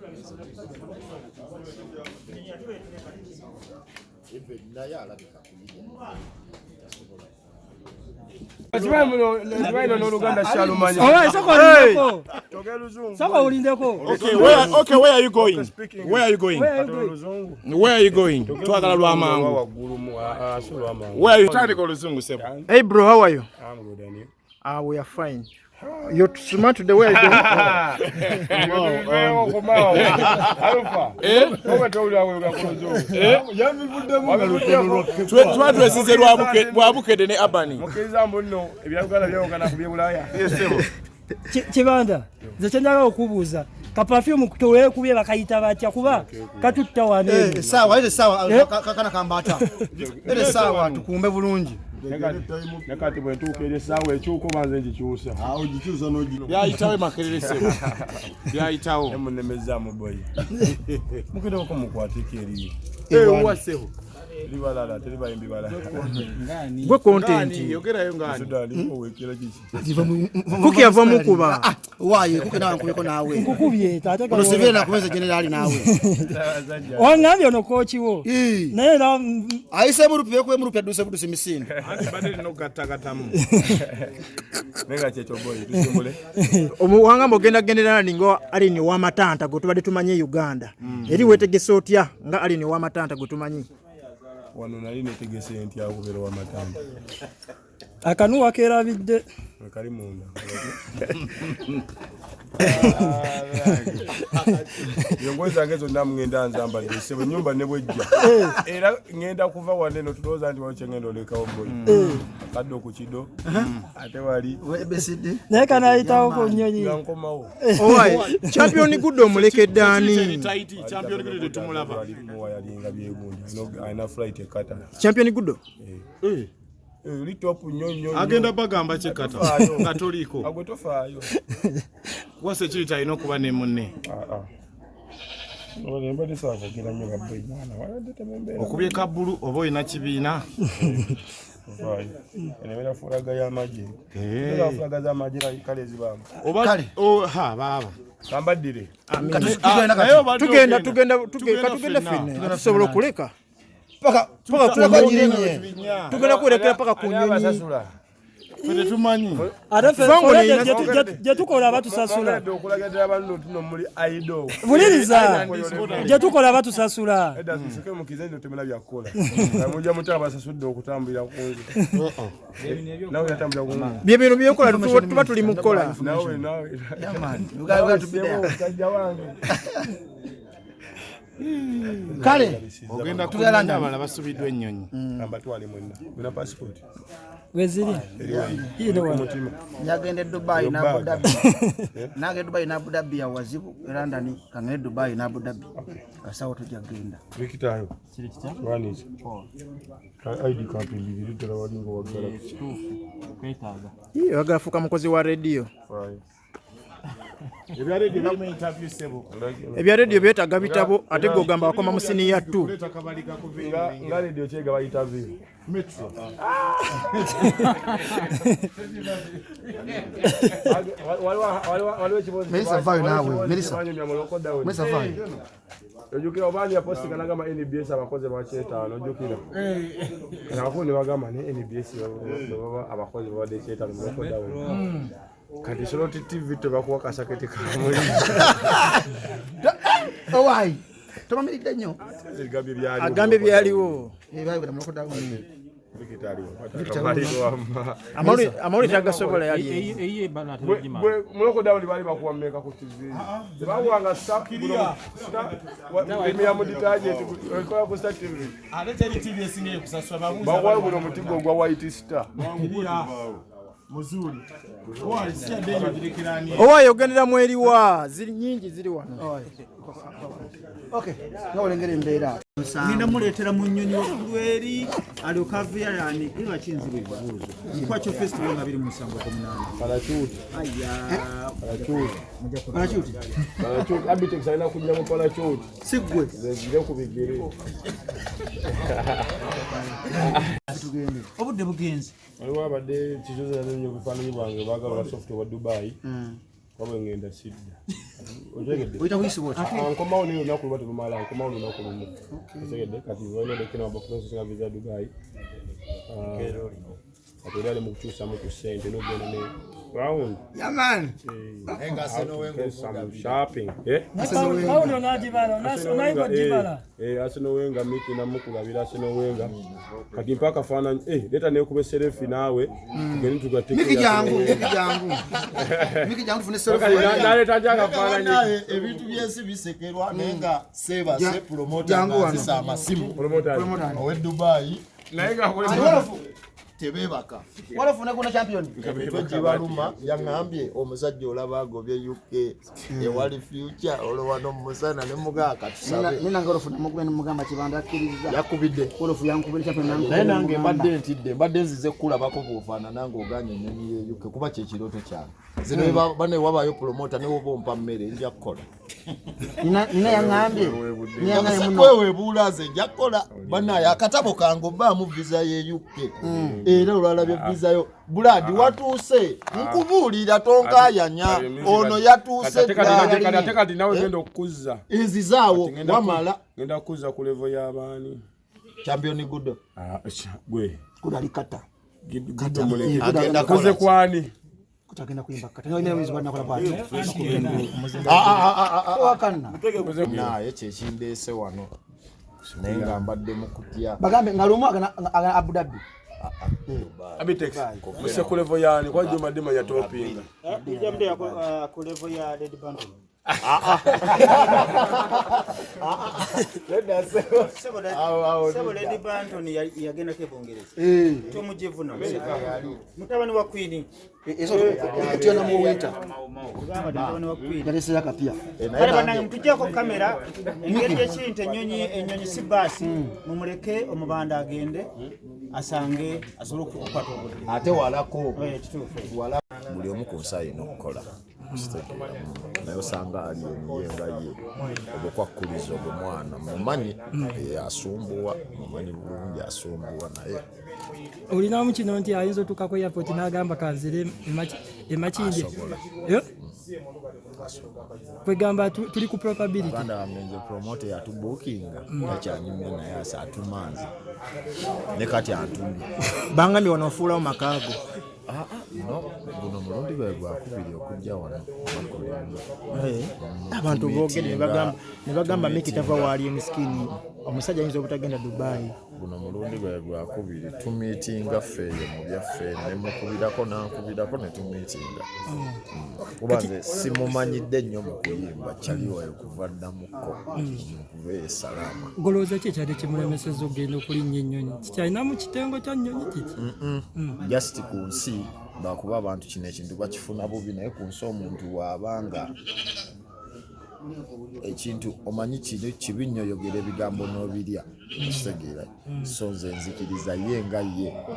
Okay, where are you going? Where are you going? Where are you going? Where are you trying to go to? Hey bro, how are you? I'm good, and you? We are fine. You're smart the way I Chibanda, zachendaga okubuza. Ka perfume kutowe kubiye bakayita batya kuba katutta wane. Sawa kana kambata. Sawa tukumbe bulungi. Nakati bwe tuukere sawa ekyuko banze njikyusa. Ogikyusa n'ogino. Byayitawo makerere sebo. Byayitawo. Emunemeza mu boy. Mukendo ko mukwatike eri. Waseho. Libalala teliba imbi balala. Gwe content. Yogerayo ngani. Sudali owekera kiki. Kuki yava mukuba. Waye kuki nawe nkubeko nawe. Nkukubye tata ka. Olosevere nakumeze generali nawe. Ongambye ono kochiwo. Naye na ayise murupi aduse buduse misini. Anti badeli no gatakatamu. Nenga checho boy tusimule. Omuwanga Ogenda gendera ningo ali ni wa matanta gotubade tumanye Uganda. Eri wetegese otya nga ali ni wa matanta gotumanyi. Wano nali netegese enti akubera wa matamba. Akanu akera bidde. Kali munda. Yongoza ngezo namngenda nzamba ndise nyumba ne bwejja. Era ngenda kuva wane no tuloza ndi wache ngendo leka oboyi. Kaddo ku kido. Ate wali webeside. Ne kana itawo ko nyonyi. Yankomawo. Owai champion gudo muleke dani. Champion gudo tumulaba. Mo yalinga byegundi. No ana flight ekata. Champion gudo. Litopu nyonyo. Agenda bagamba chekata. Katoliko. Agotofaayo. Wase chita ino kuba ne munne. Ole mbali sawa kila nyoga boy mwana wala detemembera. Okubye kabulu obo ina kibiina. Vai. Enebera furaga ya maji. Ndio furaga za maji ra kale zibamba. Obali baba. Kambadire. Tugenda fine. Tusobola kuleka. Paka kunyinyi. Tugenda kurekera paka kunyinyi. Fere tumanyi. Arafe jetukola abatusasula. Okulagadira abantu tuno muri aido. Buliriza. Jetukola abatusasula. Eda sike mukize ndo temela byakola. Namuja mutaba sasudde okutambira kunzi. Nawe yatambira kunzi. Bye bino byokola tuba tuli mukola. Nawe. Yamani. Ugaga tubida. Kajja wange. Kale Ogenda kulanda abala basubiddwa ennyonyi. Amba twali mwenna. Bina passport. Weziri. Hino wa. Nyagende Dubai na Abu Dhabi. Nage Dubai na Abu Dhabi ya wazibu. London kangene Dubai na Abu Dhabi. Asawo tujagenda. Vikitayo. Wanizi. ID card ibiri tera walingo wagala. Kwetaga. Hiyo agafuka mukozi wa radio. Ebya radio byetaga bitabo ate gogamba wakoma musini ya 2. Nga radio chega bayita vi. Metro. Melissa vayo nawe. Melissa vayo. Ojukira obali ya posti kana kama NBS abakoze bacheta ojukira. Nakafuni bagamba ne NBS baba abakoze bade cheta muloko dawo. Kati Soroti TV tubakuwa kasaketi kamuli. Owai. Tomamilidde nnyo. Agambe byaliwo. Bayo bana muloko dawo. Amawuli tagasobola yali. Eye bana tulojima. Muloko dawo bali bakuwa mmeka ku TV. Sebawanga sakulo. Premier muditaje tukola ku Star TV. Ate teri TV esinge kusaswa babuza. Bawa buno mutigo gwa White Star. Muzuri. Owa sia denyo dirikirani. Owa yogendera mweriwa ziri nyingi ziri wano. Okay. Ngawolengere mbeera. Nina muletera mu nnyonyi olweri alokavya yani kiba kinzibu ebibuuzo. Kwacho festival nga biri mu musango ko munana. Parachuti. Aya. Parachuti. Parachuti. Abite saina kujja mu parachuti. Sigwe. Zire ku bigere. Tugende. Obudde bugenze. Waliwo abadde kizoza nnyo bifaananyi bwange baagala software wa Dubai. Wabwe ngenda sidda. Oita wisibo. Nkomawo ne lunaku lwatu lumala nkomawo lunaku lumu. Tegedde kati wano dekina abafuzi singa visa Dubai. Atolale mu kukyusa mu kusente n'ogenda ne round. Yeah man. Enga seno wenga shopping. Paulo najibala, naibo jibala. Asino wenga miki na mukulabira asino wenga. Kati mpaka fana leta ne kube selfie nawe. Tugeni tugatekera. Miki jangu fune selfie. Naleta jaga fana naye ebintu byesi bisekerwa nenga seba se promoter ngasisa amasimu. Promoter. Owe Dubai. Nayenga kole tebebaka. Wala funa kuna champion. Jibaluma yangambye omusajja olaba agobye UK ewali future olowano musana ne mugaka tusabe. Nina ngoro funa mugwene mugamba kibanda Akiriza. Yakubidde. Olofu yankubira champion nangu. Naye nange mbadde ntidde mbadde nzize kulabako bufana nange oganye ennyonyi ye UK kuba kye kiroto kyange. Zino bane wabayo promoter ne wobo mpa mmere nja kukola. Nina yangambye. Kwewe bulaze nja kukola bana yakatabo kango ba mu visa ye UK. Era olwalabye visa yo buladi watuuse nkubulira tonka yanya ono yatuuse kati nawe ngenda okuzza ezizaawo wamala ngenda kuzza ku level y'abaani champion gudo gwe kudalikata gudo muleke agenda kuze kwani kutagenda kuyimba kata nyo mwezi bwana kola bwana wakana naye kyekindese wano naye nga mbadde mu kutya bagambe ngalumu agana Abu Dhabi Abitex mse ku level yani kwa Juma Dima ya topinga Jamde ya ku level ya Red Bundle. Sebo Red Bundle yagenda ke Bongereza. Tomujevuna mutabani wa Queen. Eso tena mu winter. Mutabani wa Queen. Yarese yakapia. Kale bana mtujja ko kamera engeri ekinte enyonyi sibasi mumuleke omubanda agende asange asolo kukwata obudde. Ate walako wala buli omu ku nsayi n'okukola naye osanga ali emiyenga ye obukwakuliza omwana mumanyi asumbuwa mumanyi bulungi asumbuwa naye olinamu kino nti ayinza otuuka ku airport n'agamba kanzire emakindi kwegamba tuli ku probability banda wamenze promote yatubukinga takyanyumye naye asa atumanzi ne kati antumye bangamye wanofuulawo makaago no guno mulundi gwe gwakubiri okujja wano abantu boogedde ne bagamba Miki tava waali emiskini omusajja ayinza obutagenda Dubai. Guno mulundi gwe gwakubiri tumiitinga ffeeyo mu byaffe ne mukubirako nankubirako ne tumiitinga kuba nze simumanyidde nnyo mu kuyimba kyaliwayo kuva ddamukko okuva esalaama. Golooza ki ekyali kimulemeseza okugenda okulinnya ennyonyi kikyalinamu kitengo kya nnyonyi kiti just ku nsi bakuba abantu kino ekintu bakifuna bubi naye ku nsi omuntu waabanga ekintu omanyi kino kibi nnyo yogera ebigambo n'obirya ekitegeera so nze nzikiriza ye nga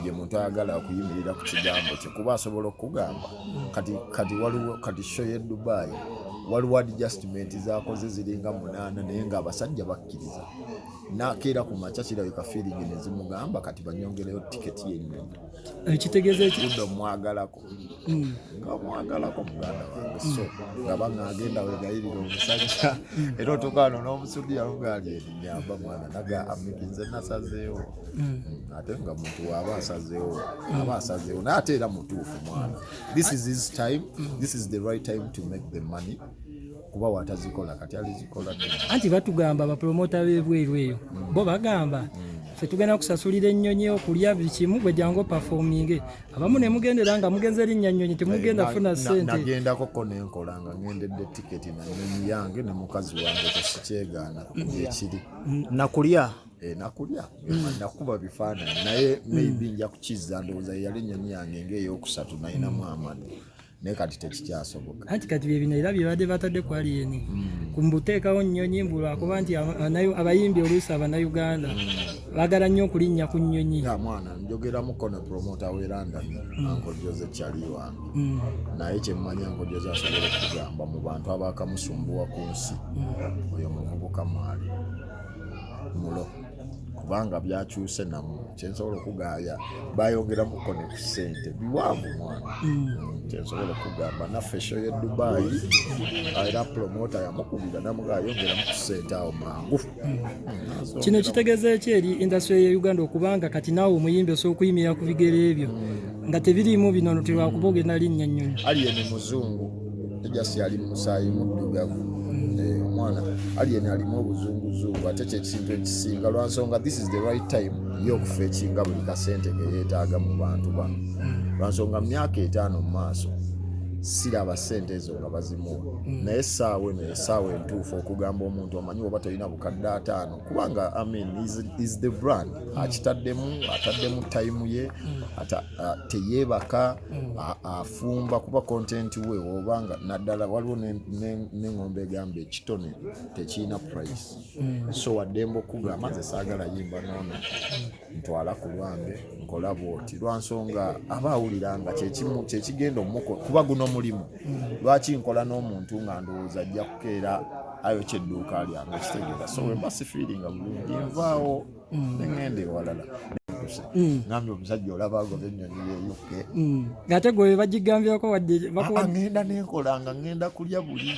ye muntu ayagala okuyimirira ku kigambo kye kuba asobola okugamba kati waliwo kati show ye Dubai waliwo adjustment zaakoze ziringa 8 naye nga abasajja bakkiriza nakeera ku macha kirabika feeling ne zimugamba kati banyongereyo tiketi y'ennyonyi ekitegeeza ekyo mwagalako nga mwagalako muganda wange so nga banga agenda wegayirira omusajja era otukaano n'omusudi yalugaali erinyamba mwana naga amikinze nasazeewo ate nga muntu waaba asazeewo naye ate era mutuufu mwana this is his time this is the right time to make the money kuba watazikola kati alizikola anti batugamba abapromota b'ebweru eyo bo bagamba ffe tugenda kusasulira ennyonyi okulya bikimu gwe jangu performing abamu ne mugendera nga mugenze erinnya nnyonyi temugenda funa ssente nagendakoko nenkola nga ngendedde tiketi na nnyonyi yange ne mukazi wange tesikyegaana ekiri nakulya nakuba bifaananyi naye maybe nja kukizza ndowooza yali ennyonyi yange ng'ey'okusatu nayinamu amadi naye kati tekikyasoboka anti kati byebino era byebadde batadde ku aliyeni kumbuteekawo nnyonyi mbulwakuba nti abayimbi oluusi abanayuganda baagala nnyo okulinnya ku nnyonyi mwana njogeramuko ne promota w'e London ankojoze kyali wange naye kyemmanyi ankojoze asobola okugamba mu bantu abaakamusumbuwa ku nsi oyo muvubuka mwali mulo kubanga byakyuse namu kyensobola okugaaya bayongeramuko ne ku ssente biwanvu mwana kyensobola okugamba naffe show ye Dubai era promota yamukubira namugaa yongeramu ku ssente awo mangu. Kino kitegeeza eki eri industry ya Uganda okubanga kati naawe omuyimbi osobola okuyimira ku bigere ebyo nga tebiriimu bino terwakuba ogenda linnya nnyonyi Aliyeni muzungu ejasi ali musaayi muddugavu omwana Aliyeni alimu obuzunguzungu ate kyekintu ekisinga lwansonga this is the right time y'okufa ekinga buli kasente ke yeetaaga mu bantu bano lwansonga mu myaka 5 mu maaso siraba ssente ezo nga bazimuwa naye essaawa entuufu okugamba omuntu omanyi oba tolina bukadde 5 kubanga is the brand ataddemu time ye teyeebaka afumba kuba content we obanga naddala waliwo n'engombe egamba ekitone tekirina price so waddemba okugamba nze saagala yimba noono ntwala ku lwange nkola bwoti lwansonga aba awuliranga kyekigenda omuko kuba guno mulimu lwaki nkola n'omuntu nga ndowooza ajja kukeera ayokya edduuka lyange kitegeeza so wemba sifiiringa bulungi nvaawo neŋŋenda ewalala ngambye omusajja olabago b'ennyonyi yeeyukke ng'ate gwe bagigambyako wadde ngenda nenkolanga ngenda kulya buli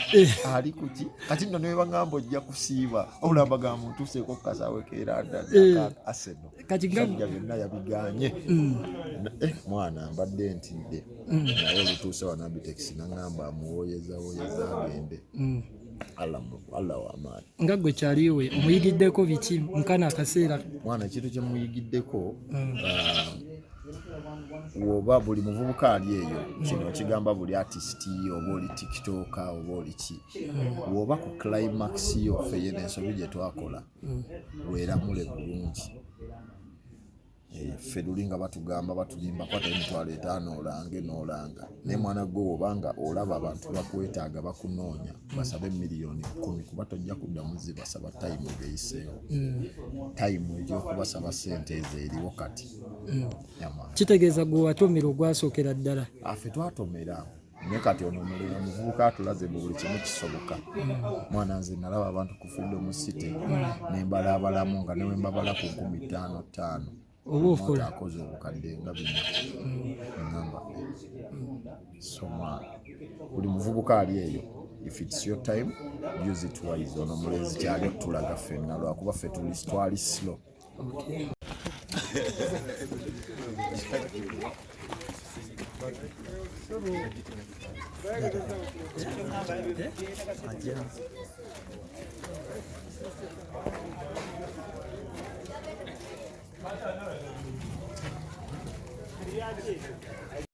ali kuki kati nno ne bagamba ojja kusiiba obula bagamba ntuuseeko kasaawe keeranda Arsenal kati byonna yabiganye mwana mbadde ntidde naye olutuuse wa Tabitegera naŋŋamba amuwoyeza agende Allah w'amaanyi nga gwe kyaliwe omuyigiddeko biki mukana akaseera mwana ekintu kye muyigiddeko woba buli muvubuka ali eyo kino kigamba buli artist oba oli tiktok oba oli ki woba ku climax yo feye n'ensobi gye twakola weeramule bulungi ffe lulinga batugamba batulimba kwata emitwalo 5 olange n'olanga naye mwana gwe obanga olaba abantu bakwetaaga bakunoonya basabe miliyoni 10 kuba tojja kuddamu zibasaba time geyiseewo time egy'okubasaba ssente ezo eriwo kati kitegeeza gwe watomera ogwasookera ddala ffe twatomera naye kati ono Muliro muvubuka atulaze mu buli kimu kisoboka mwana nze nalaba abantu ku Freedom City nembalabalamu nga newe mbabala ku 5,500 oba okola akoze obukadde nga bino engamba soma buli muvubuka ali eyo if it's your time use it wise ono mulenzi kyali okutulaga ffenna lwakuba ffe twali slow